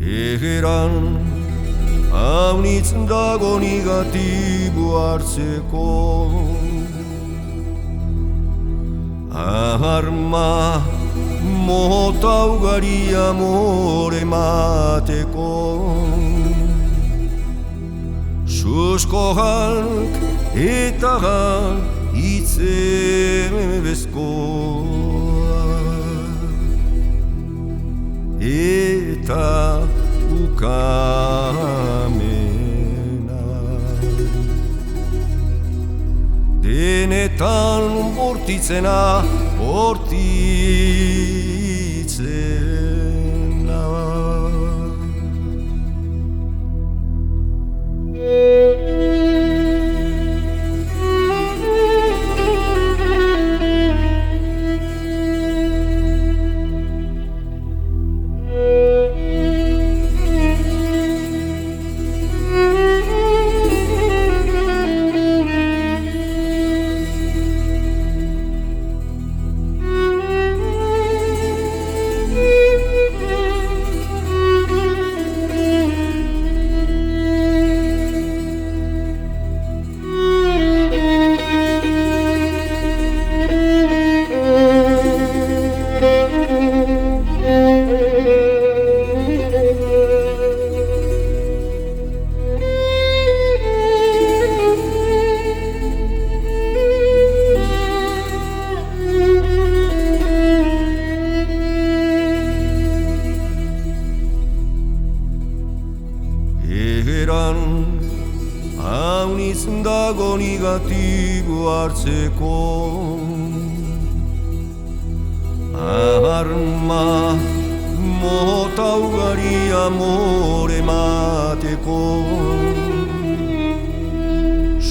Egeran haunitz dago negatibo hartzeko arma mota ugari amore emateko suskoak eta itzebezkoa eta ukamena denetan bortitzena Egeran haunitz dago negatibo hartzeko arma mota ugari amore emateko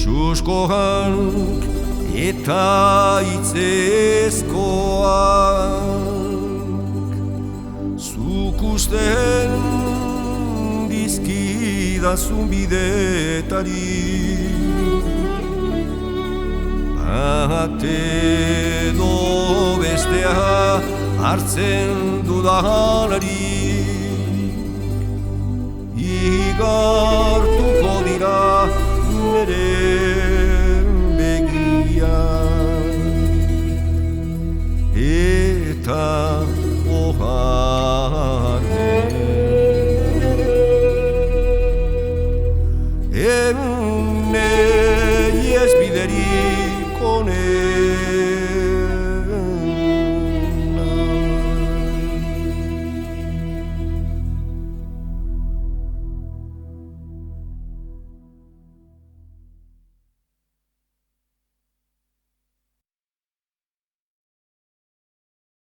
suskoak eta itzezkoak zuk usten dizkidazun bidetari bate edo bestea hartzen dudanari igartuko dira nere begiak eta Ene ez biderik honen